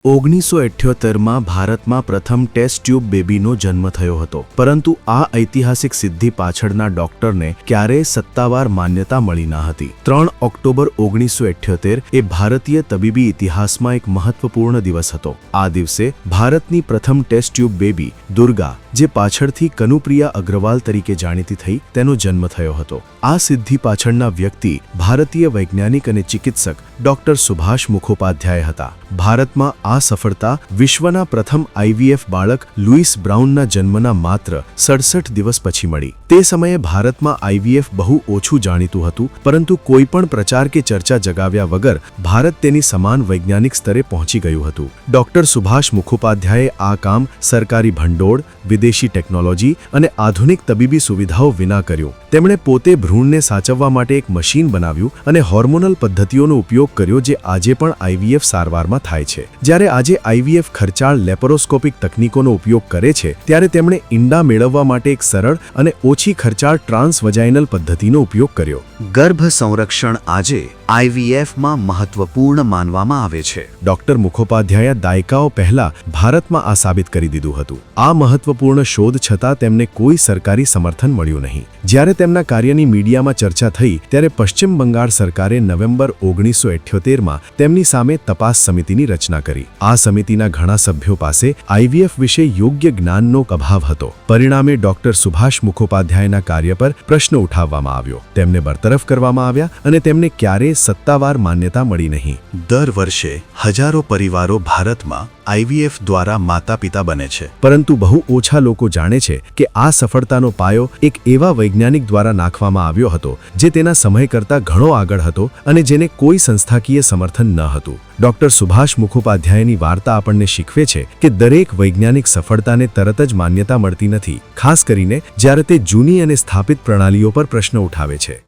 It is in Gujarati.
1978માં ભારતમાં પ્રથમ ટેસ્ટ ટ્યુબ બેબીનો જન્મ થયો હતો, પરંતુ આ ઐતિહાસિક સિદ્ધિ પાછળના ડોક્ટરને ક્યારેય સત્તાવાર માન્યતા મળી ન હતી. 3 ઓક્ટોબર 1978 એ ભારતીય તબીબી ઇતિહાસમાં એક મહત્વપૂર્ણ દિવસ હતો. આ દિવસે ભારતની પ્રથમ ટેસ્ટ ટ્યુબ બેબી દુર્ગા, જે પાછળથી કનુપ્રિયા અગ્રવાલ તરીકે જાણીતી થઈ, તેનો જન્મ થયો હતો. આ સિદ્ધિ પાછળના વ્યક્તિ ભારતીય વૈજ્ઞાનિક અને ચિકિત્સક ડોક્ટર સુભાષ મુખોપાધ્યાય હતા. ભારતમાં આ સફળતા વિશ્વના પ્રથમ આઈવીએફ બાળક લુઈસ બ્રાઉનના જન્મના માત્ર 67 દિવસ પછી મળી. તે સમયે ભારતમાં આઈવીએફ બહુ ઓછું જાણીતું હતું, પરંતુ કોઈ પણ પ્રચાર કે ચર્ચા જગાવ્યા વગર ભારત તેની સમાન વૈજ્ઞાનિક સ્તરે પહોંચી ગયું હતું. ડોક્ટર સુભાષ મુખોપાધ્યાયે આ કામ સરકારી ભંડોળ, વિદેશી ટેકનોલોજી અને આધુનિક તબીબી સુવિધાઓ વિના કર્યું. તેમણે પોતે ભ્રૂણને સાચવવા માટે એક મશીન બનાવ્યું અને હોર્મોનલ પદ્ધતિઓનો ઉપયોગ કર્યો, જે આજે પણ આઈવીએફ સારવારમાં થાય છે. જ્યારે આજે આઈવીએફ ખર્ચાળ લેપરોસ્કોપિક તકનીકોનો ઉપયોગ કરે છે, ત્યારે તેમણે ઈંડા મેળવવા માટે એક સરળ અને ઓછી ખર્ચાળ ટ્રાન્સવજાઇનલ પદ્ધતિનો ઉપયોગ કર્યો. ગર્ભ સંરક્ષણ આજે આઈવીએફમાં મહત્વપૂર્ણ માનવામાં આવે છે. ડોક્ટર મુખોપાધ્યાયે દાયકાઓ પહેલા ભારતમાં આ સાબિત કરી દીધું હતું. આ મહત્વપૂર્ણ શોધ છતાં તેમને કોઈ સરકારી સમર્થન મળ્યું નહીં. જ્યારે તેમના કાર્યની મીડિયામાં ચર્ચા થઈ, ત્યારે પશ્ચિમ બંગાળ સરકારે નવેમ્બર 1978માં તેમની સામે તપાસ સમિતિની રચના કરી. આ સમિતિના ઘણા સભ્યો પાસે આઈવીએફ વિશે યોગ્ય જ્ઞાનનો અભાવ હતો. પરિણામે ડોક્ટર સુભાષ મુખોપાધ્યાયના કાર્ય પર પ્રશ્ન ઉઠાવવામાં આવ્યો. તેમને બરતરફ કરવામાં આવ્યા અને તેમને ક્યારેય સત્તાવાર માન્યતા મળી નહીં. દર વર્ષે હજારો પરિવારો ભારતમાં આઈવીએફ દ્વારા માતા-પિતા બને છે, પરંતુ બહુ ઓછા લોકો જાણે છે કે આ સફળતાનો પાયો એક એવા વૈજ્ઞાનિક દ્વારા નાખવામાં આવ્યો હતો, જે તેના સમય કરતાં ઘણો આગળ હતો અને જેને કોઈ સંસ્થાકીય સમર્થન ન હતું. ડોક્ટર સુભાષ મુખોપાધ્યાયની વાર્તા આપણને શીખવે છે કે દરેક વૈજ્ઞાનિક સફળતાને તરત જ માન્યતા મળતી નથી, ખાસ કરીને જ્યારે તે જૂની અને સ્થાપિત પ્રણાલીઓ પર પ્રશ્ન ઉઠાવે છે.